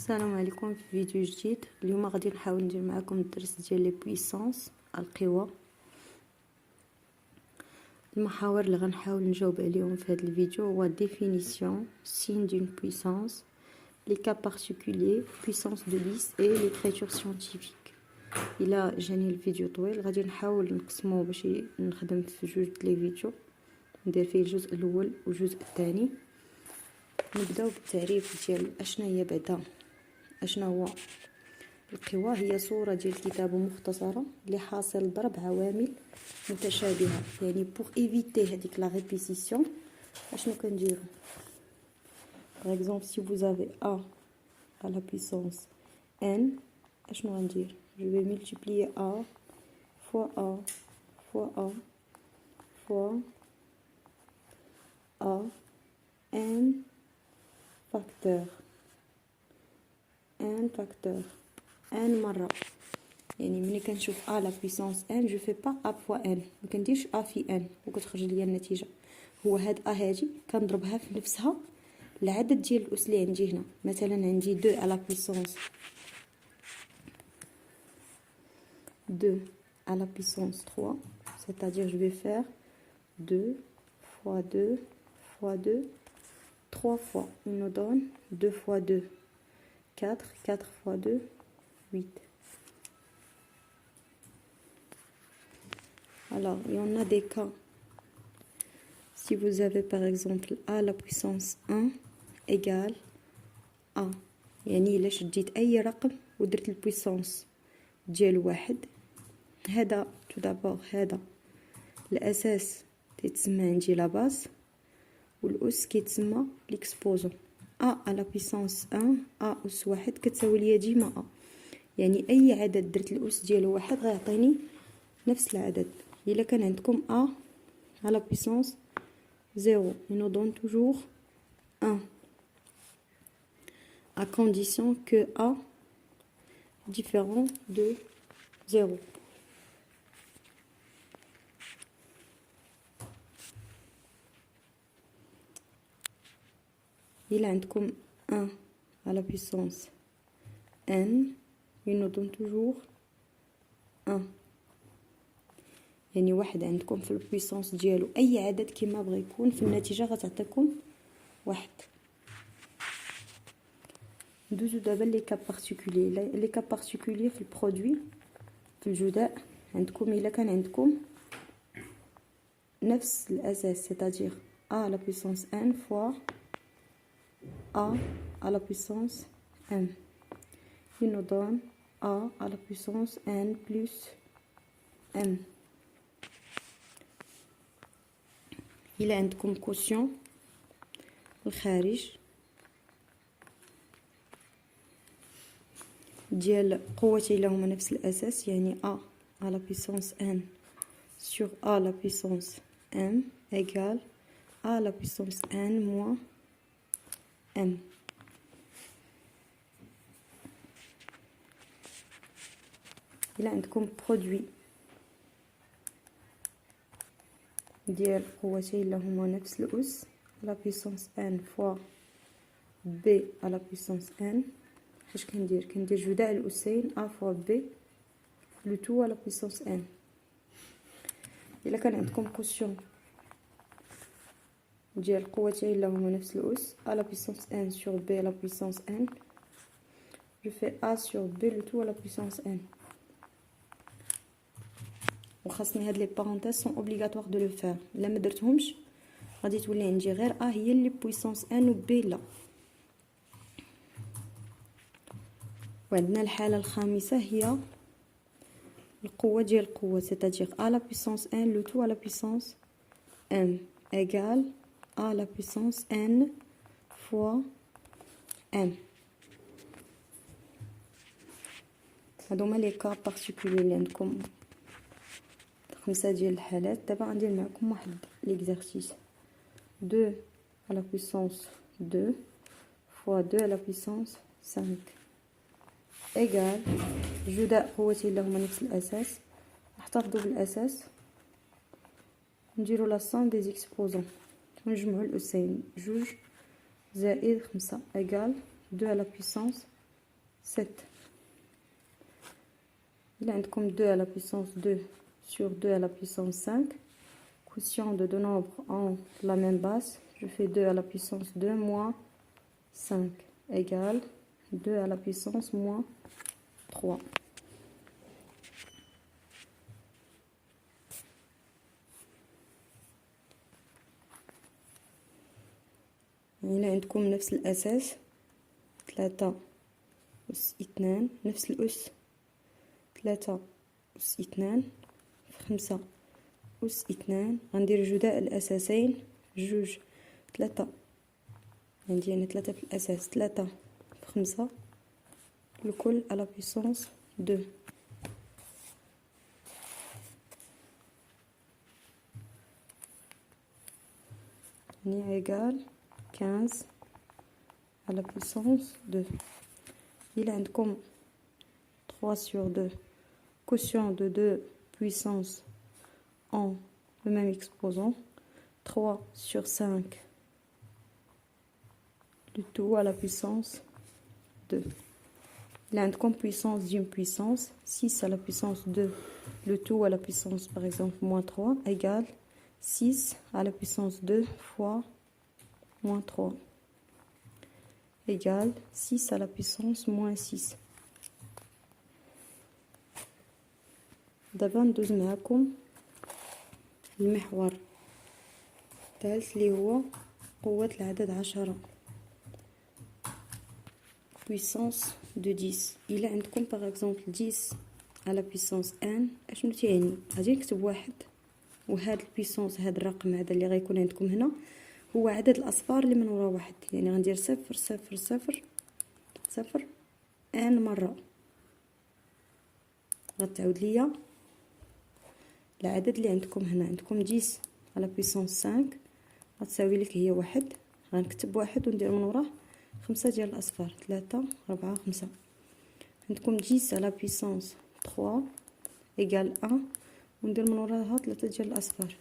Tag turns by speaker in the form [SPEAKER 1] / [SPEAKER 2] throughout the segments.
[SPEAKER 1] السلام عليكم. في فيديو جديد. اليوم غادي نحاول ندير معكم الدرس ديال لي بويسونس، القوى. المحاور اللي غنحاول نجاوب عليهم في هذا الفيديو هو ديفينيسيون، signe d'une puissance, les cas particuliers, puissance de Lise et l'écriture scientifique. الى جاني الفيديو طويل غادي نحاول نقسمه باش نخدم في جوج لي فيديو، ندير فيه الجزء الاول والجزء الثاني. نبداو بالتعريف ديال اشنا هي بعدا اشنا هو القوى. هي صورة ديال كتابة مختصرة اللي حاصل ضرب عوامل متشابهة، يعني بوغ ايفيتي هذيك لا ريبيتيسيون اشنو كنديرو. باغ اكزومبل سي vous avez a à la puissance n، اشنو غندير؟ je vais multiplier a fois a fois a fois a n facteur n facteur n مرة. يعني ملي كنشوف a la puissance n je fais pas a fois n، ما كنديرش a في n وكتخرج ليا النتيجة. هو هاد a هادي كنضربها في نفسها العدد ديال الأس اللي عندي هنا. مثلا عندي 2 à la puissance 2 à la puissance 3، c'est-à-dire je vais faire 2 fois 2 fois 2 3 fois. Il nous donne 2 fois 2 4, 4 fois 2 8. Alors il y en a des cas, si vous avez par exemple a la puissance 1 égale a، يعني إلا شديت أي رقم ودرت البويسونس ديال واحد، هذا تو دابور هذا الأساس تيتسمى عندي لا باز، والأس كيتسمى ليكسبوزون. a à la puissance 1 a أس واحد كتساوي ليا ديما a، يعني أي عدد درت الأس ديالو واحد غيعطيني نفس العدد. إلا كان عندكم a à la puissance 0 il nous donne toujours 1 à condition que a différent de 0. Il a عندكم 1 à la puissance n il nous donne toujours 1، يعني واحد عندكم في البويسونس ديالو اي عدد كما بغى يكون في النتيجه غتعطيكم واحد. ندوزو دابا لي كاب بارتيكولي. لي كاب بارتيكولي في البرودوي في الجداء عندكم الا كان عندكم نفس الاساس، c'est-à-dire a à la puissance n fois a à la puissance m، il nous donne a à la puissance n plus m. إلا عندكم كوسيون الخارج ديال قوتين اللي هما نفس الأساس، يعني a à la puissance n sur a à la puissance m égale a à la puissance n moins m. إلا عندكم برودوي ديال قوتين اللي هما نفس الأس la puissance n fois b à la puissance n، اش كندير جداء الأسين a fois b le tout à la puissance n. إلا كان عندكم كوسيون ديال قوتين اللي هما نفس الأس a la puissance n sur b à la puissance n، je fais a sur b le tout à la puissance n. وخاصني هاد لي بارونتيز سون اوبليغاتوار دو لو فير، الا ما درتهمش غادي تولي عندي غير ا هي اللي بويسونس ان و بي لا. وعندنا الحاله الخامسه هي القوه ديال القوه، c'est-à-dire a la puissance n le tout à la puissance m égale a la puissance n fois m. هادوما لي كا بارتيكولي اللي عندكم 5 ديال الحالات. دابا غندير معكم واحد ليكزارسيس 2 à la puissance 2 fois 2 à la puissance 5 égal جداء قوتين اللي هما نفس الاساس. نحتفظوا بالاساس نديروا لا سوم دي زيكسبوزون، نجمعوا الاسين 2 زائد 5 égal 2 à la puissance 7. Il y a comme 2 à la puissance 2 sur 2 à la puissance 5. Quotient de deux nombres en la même base. Je fais 2 à la puissance 2 moins 5 égale 2 à la puissance moins 3. هنا عندكم نفس الأساس 3 أس 2 نفس الأس 3 أس 2 في 5 أس 2. غندير جداء الأساسين جوج 3. عندي هنا 3 في الأساس 3 في 5 الكل على بيسونس 2. يعني إيكال 15 à la puissance 2. Il a comme 3 sur 2. Quotient de 2 puissances en le même exposant. 3 sur 5. Le tout à la puissance 2. Il a comme puissance d'une puissance. 6 à la puissance 2. Le tout à la puissance par exemple moins 3 égale 6 à la puissance 2 fois moins 3 égale 6 à la puissance moins 6. دابا ندوز معكم المحور الثالث اللي هو قوة العدد 10 puissance de 10. إلا عندكم par exemple 10 à la puissance n اشنو تيعني؟ غادي نكتب واحد وهاد البيسونس هاد الرقم هذا اللي غيكون عندكم هنا هو عدد الاصفار اللي من ورا واحد. يعني غندير 0 0 0 0 ان مره غتعاود ليا العدد اللي عندكم هنا. عندكم 10 على بيسونس 5 غتساوي لك هي واحد. غنكتب واحد وندير من وراه 5 ديال الاصفار 3 4 5. عندكم 10 على بيسونس 3 ايكال 1 وندير من وراها 3 ديال الاصفار.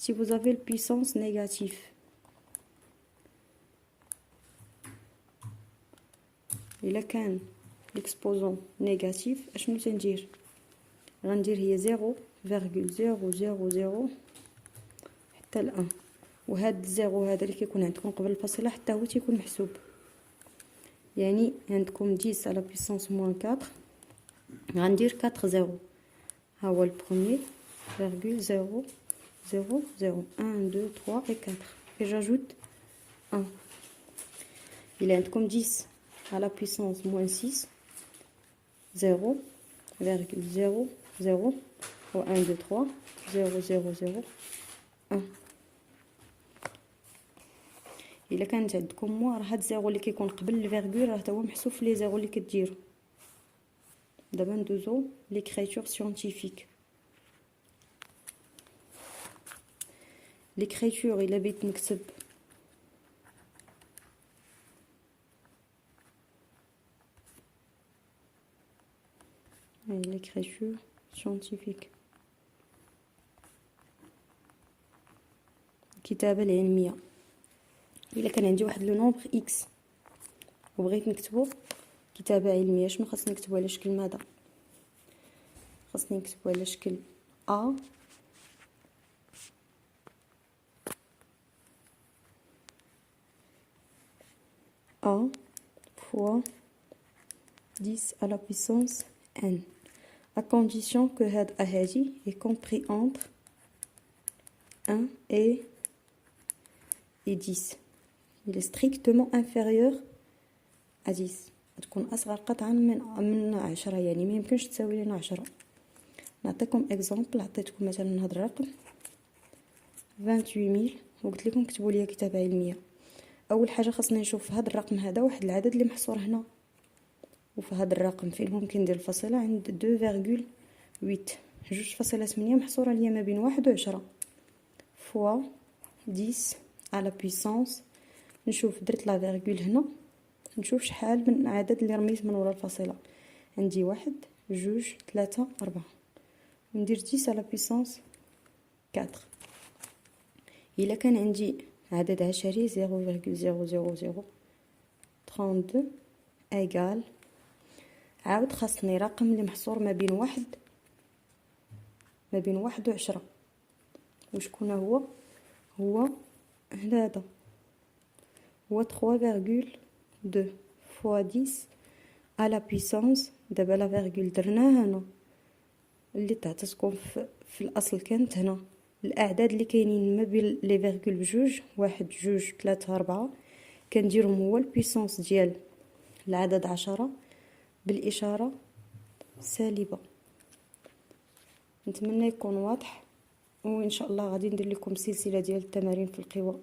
[SPEAKER 1] Si vous avez le puissance négatif, إلا كان l'exposant négatif اشنو تندير؟ غندير هي 0.000 حتى ل 1. وهاد الزيرو هذا اللي كيكون عندكم قبل الفاصلة حتى هو تيكون محسوب. يعني عندكم 10 على بيسونس موان 4 غندير 4 زيرو. ها هو البروميير فيرغول 0 0 0 1 2 3 et 4 et j'ajoute 1. Il est comme 10 à la puissance moins 6 0 virgule 0 0 و 1 2 3 0 0 0 1. إلا كانت عندكم موا راه هاد الزيرو اللي كيكون قبل الفيرغول راه تا هو محسوب في لي زيرو اللي كديروا. دابا ندوزو ليكريتور سيانتيفيك. ليكريتور إلا بغيت نكتب ليكريتور سيانتيفيك الكتابة العلمية. إلا كان عندي واحد لو نومبر إكس وبغيت نكتبو كتابة علمية شنو خاصني نكتبو على شكل ماذا؟ خاصني نكتبو على شكل أ fois 10 à la puissance n à condition que هاد A هادي est compris entre 1 et 10. Il est strictement inférieur à 10. تكون أصغر قطعا من 10. يعني ما يمكنش تساوي لنا 10. نعطيكم اكزامبل. عطيتكم مثلا هذا الرقم 28000 وقلت لكم كتبوا لي كتابة علمية. اول حاجه خاصني نشوف هذا الرقم هذا واحد العدد اللي محصور هنا وفي هذا الرقم فين ممكن ندير الفاصله عند 2.8 2.8 محصوره ليا ما بين 1 و 10 فوا 10 على بويسونس. نشوف درت لا فيرغول هنا نشوف شحال من العدد اللي رميت من ورا الفاصله. عندي 1 2 3 4 وندير 10 على بويسونس 4. الا كان عندي عدد عشري 0.00032 ايكال، عاود خاصني رقم اللي محصور ما بين واحد و10. وشكون هو؟ هو هذا، هو 3,2 فوا 10 على بيسونس. دابا لا فيرغول درناها هنا، اللي تعطيتكم في الاصل كانت هنا. الاعداد اللي كاينين ما بين لي فيرغول بجوج، 1 2 3 4، كنديرهم هو البيسونس ديال العدد 10 بالاشاره سالبه. نتمنى يكون واضح، وان شاء الله غادي ندير لكم سلسله ديال التمارين في القوى